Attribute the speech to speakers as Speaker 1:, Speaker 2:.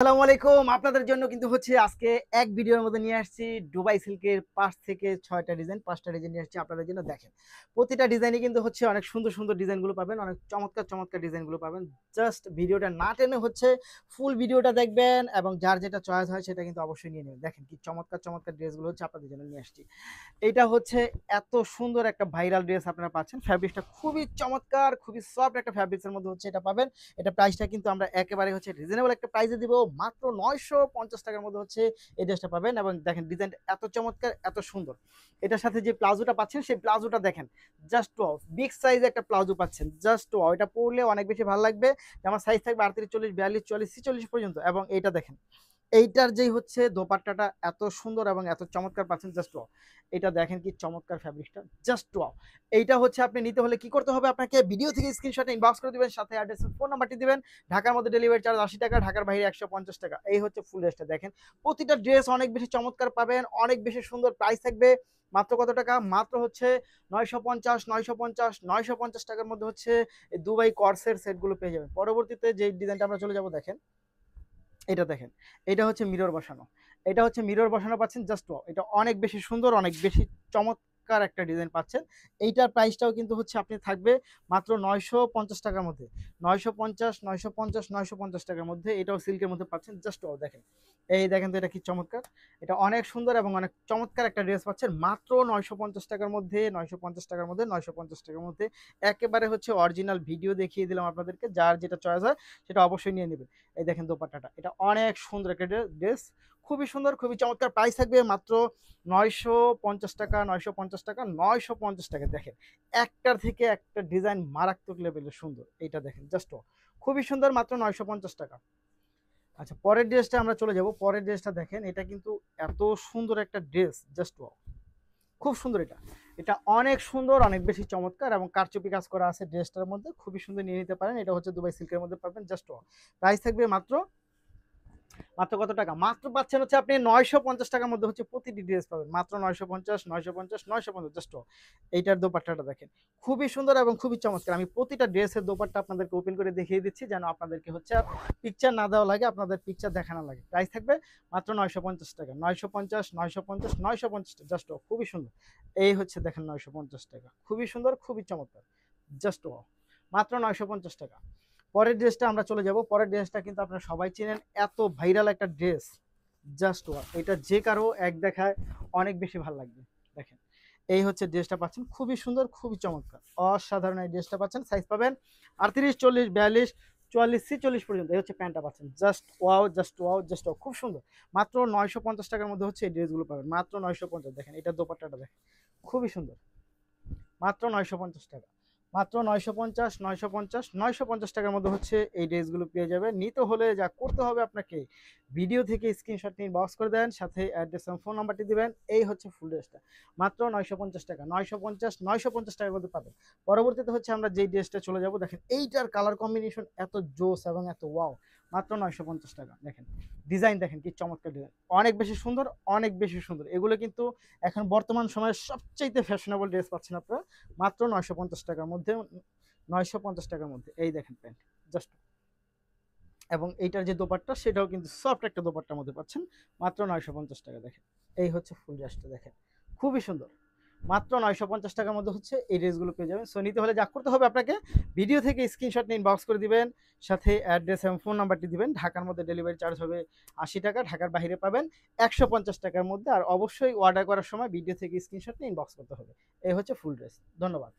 Speaker 1: আসসালামু আলাইকুম। আপনাদের জন্য কিন্তু হচ্ছে আজকে এক ভিডিওর মধ্যে নিয়ে আসছি দুবাই সিল্কের ৫ থেকে ৬টা ডিজাইন, ৫টা ডিজাইন নিয়ে আসছি আপনাদের জন্য। দেখেন, প্রতিটা ডিজাইনই কিন্তু হচ্ছে অনেক সুন্দর, সুন্দর ডিজাইনগুলো পাবেন, অনেক চমৎকার, চমৎকার ডিজাইনগুলো পাবেন। জাস্ট ভিডিওটা না টেনে হচ্ছে ফুল ভিডিওটা দেখবেন এবং যার যেটা চয়েস হয় সেটা কিন্তু অবশ্যই নিয়ে নেবেন। দেখেন কি চমৎকার, চমৎকার ড্রেসগুলো হচ্ছে আপনাদের জন্য নিয়ে আসছি। এইটা হচ্ছে এত সুন্দর একটা ভাইরাল ড্রেস আপনারা পাচ্ছেন। ফ্যাব্রিক্সটা খুবই চমৎকার, খুবই সফট একটা ফ্যাব্রিক্সের মধ্যে হচ্ছে এটা পাবেন। এটা প্রাইসটা কিন্তু আমরা একেবারে হচ্ছে রিজনেবল একটা প্রাইসে দিব। মাত্র ৯৫০ টাকার মধ্যে হচ্ছে এই ড্রেসটা পাবেন এবং দেখেন ডিজাইনটা এত চমৎকার, এত সুন্দর। এটার সাথে যে প্লাজোটা পাচ্ছেন সেই প্লাজোটা দেখেন জাস্ট ওয়াও! বিগ সাইজ একটা প্লাজো পাচ্ছেন। Just wow! এটা পরলে অনেক বেশি ভালো লাগবে। আমার সাইজ থাকবে ৩৮, ৪০, ৪২, ৪৪, ৪৬ পর্যন্ত এবং এইটা দেখেন। এইটার যেই হচ্ছে দোপাট্টাটা এত সুন্দর এবং এত চমৎকার পাচ্ছেন জাস্ট ওয়াও! এটা দেখেন কি চমৎকার ফ্যাব্রিকটা জাস্ট ওয়াও! এইটা হচ্ছে আপনি নিতে হলে কি করতে হবে আপনাকে ভিডিও থেকে স্ক্রিনশট ইনবক্স করে দিবেন, সাথে অ্যাড্রেস ফোন নাম্বারটি দিবেন। ঢাকার মধ্যে ডেলিভারি চার্জ ৮০ টাকা, ঢাকার বাইরে ১৫০ টাকা। এই হচ্ছে ফুল ড্রেসটা দেখেন। প্রতিটা ড্রেস অনেক বেশি চমৎকার পাবেন, অনেক বেশি সুন্দর প্রাইস থাকবে। মাত্র কত টাকা? মাত্র হচ্ছে ৯৫০, ৯৫০, ৯৫০ টাকার মধ্যে হচ্ছে এই দুবাই কর্সের সেটগুলো পেয়ে যাবেন। পরবর্তীতে যে ডিজাইনটা আমরা চলে যাব দেখেন। এটা দেখেন, এটা হচ্ছে মিরর বসানো। এটা হচ্ছে মিরর বসানো পাচ্ছেন জাস্ট ওয়াও! এটা অনেক বেশি সুন্দর, অনেক বেশি চমৎকার একটা ডিজাইন পাচ্ছেন। এইটার প্রাইসটাও কিন্তু হচ্ছে আপনি থাকবে মাত্র ৯৫০ টাকার মধ্যে। ৯৫০, ৯৫০, ৯৫০ টাকার মধ্যে এটাও সিল্কের মধ্যে পাচ্ছেন জাস্ট ওয়াও! দেখেন। এই দেখেন তো এটা কি চমৎকার! এটা অনেক সুন্দর এবং অনেক চমৎকার একটা ড্রেস পাচ্ছেন মাত্র ৯৫০ টাকার মধ্যে, ৯৫০ টাকার মধ্যে, ৯৫০ টাকার মধ্যে। একেবারে হচ্ছে অরিজিনাল ভিডিও দেখিয়ে দিলাম আপনাদেরকে। যার যেটা চয়েস হয় সেটা অবশ্যই নিয়ে নিবেন। এই দেখেন দোপাট্টাটা। এটা অনেক সুন্দর একটা ড্রেস। খুবই সুন্দর, খুবই চমৎকার প্রাইস থাকবে মাত্র ৯৫০ টাকা, ৯৫০ টাকা, ৯৫০ টাকা। দেখেন, একটার থেকে একটা ডিজাইন মারাত্মক লেভেলের সুন্দর। এইটা দেখেন জাস্ট ওয়াও! খুবই সুন্দর মাত্র ৯৫০ টাকা। আচ্ছা, পরের ড্রেসটা আমরা চলে যাব। পরের ড্রেসটা দেখেন, এটা কিন্তু এত সুন্দর একটা ড্রেস জাস্ট ওয়াও! খুব সুন্দর এটা। এটা অনেক সুন্দর, অনেক বেশি চমৎকার এবং কারচুপি কাজ করা আছে ড্রেসটার মধ্যে। খুবই সুন্দর নিয়ে নিতে পারেন। এটা হচ্ছে দুবাই সিল্কের মধ্যে পাবেন জাস্ট ওয়াও! প্রাইস থাকবে মাত্র মাত্র কত টাকা? মাত্র পাচ্ছেন হচ্ছে আপনি ৯৫০ টাকার মধ্যে হচ্ছে প্রতিটি ড্রেস পাবেন। মাত্র ৯৫০, ৯৫০, ৯৫০ জাস্ট এইটার দোপাট্টাটা দেখেন। খুবই সুন্দর এবং খুবই চমৎকার। আমি প্রতিটা ড্রেসের দোপাট্টা আপনাদেরকে ওপেন করে দেখিয়ে দিচ্ছি যেন আপনাদেরকে হচ্ছে আর পিকচার না দেওয়া লাগে, আপনাদের পিকচার দেখানো লাগে। প্রাইস থাকবে মাত্র ৯৫০ টাকা। ৯৫০, ৯৫০, ৯৫০ জাস্ট খুবই সুন্দর। এই হচ্ছে দেখেন ৯৫০ টাকা। খুবই সুন্দর, খুবই চমৎকার। জাস্ট মাত্র ৯৫০ টাকা। পরের ড্রেসটা আমরা চলে যাব। পরের ড্রেসটা কিন্তু আপনারা সবাই চেনেন। এত ভাইরাল একটা ড্রেস জাস্ট ওয়াও! এটা যে কারো এক দেখায় অনেক বেশি ভাল লাগবে। দেখেন, এই হচ্ছে ড্রেসটা পাচ্ছেন। খুবই সুন্দর, খুবই চমৎকার। অসাধারণ এই ড্রেসটা পাচ্ছেন। সাইজ পাবেন ৩৮, ৪০, ৪২, ৪৪, ৪৬ পর্যন্ত। এই হচ্ছে প্যান্টটা পাচ্ছেন। Just wow! Just wow! Just wow! খুব সুন্দর। মাত্র ৯৫০ টাকার মধ্যে হচ্ছে এই ড্রেসগুলো পাবেন। মাত্র ৯৫০। দেখেন এটার দোপাট্টাটা দেখেন। খুবই সুন্দর। মাত্র ৯৫০ টাকা। মাত্র ৯৫০, ৯৫০, ৯৫০ টাকার মধ্যে হচ্ছে এই ড্রেসগুলো পেয়ে যাবেন। নিতে হলে যা করতে হবে আপনাকে ভিডিও থেকে স্ক্রিনশট নিয়ে ইনবক্স করে দেন, সাথে অ্যাড্রেস এবং ফোন নাম্বারটি দিবেন। এই হচ্ছে ফুল ড্রেসটা। মাত্র ৯৫০ টাকা। ৯৫০, ৯৫০ টাকার মধ্যে পাবেন। পরবর্তীতে হচ্ছে আমরা যেই ড্রেসটা চলে যাব দেখেন এইটার কালার কম্বিনেশন এত জোস এবং এত ওয়াও! মাত্র ৯৫০ টাকা। দেখেন, ডিজাইন দেখেন কি চমৎকার ডিজাইন। অনেক বেশি সুন্দর, অনেক বেশি সুন্দর। এগুলো কিন্তু এখন বর্তমান সময়ের সবচাইতে ফ্যাশনেবল ড্রেস পাচ্ছেন আপনারা মাত্র ৯৫০ টাকার মধ্যে। ৯৫০ টাকার মধ্যে এই দেখেন প্যান্ট জাস্ট, এবং এইটার যে দোপাট্টা সেটাও কিন্তু সফট একটা দোপাট্টার মধ্যে পাচ্ছেন মাত্র ৯৫০ টাকা। দেখেন, এই হচ্ছে ফুল ড্রেসটা দেখেন। খুবই সুন্দর। মাত্র ৯৫০ টাকার মধ্যে হচ্ছে এই ড্রেসগুলো পেয়ে যাবেন। সো নিতে হলে যা করতে হবে আপনাকে ভিডিও থেকে স্ক্রিনশট নিয়ে ইনবক্স করে দিবেন, সাথে অ্যাড্রেস এবং ফোন নাম্বারটি দিবেন। ঢাকার মধ্যে ডেলিভারি চার্জ হবে ৮০ টাকা, ঢাকার বাইরে পাবেন ১৫০ টাকার মধ্যে। আর অবশ্যই অর্ডার করার সময় ভিডিও থেকে স্ক্রিনশট নিয়ে ইনবক্স করতে হবে। এই হচ্ছে ফুল ড্রেস। ধন্যবাদ।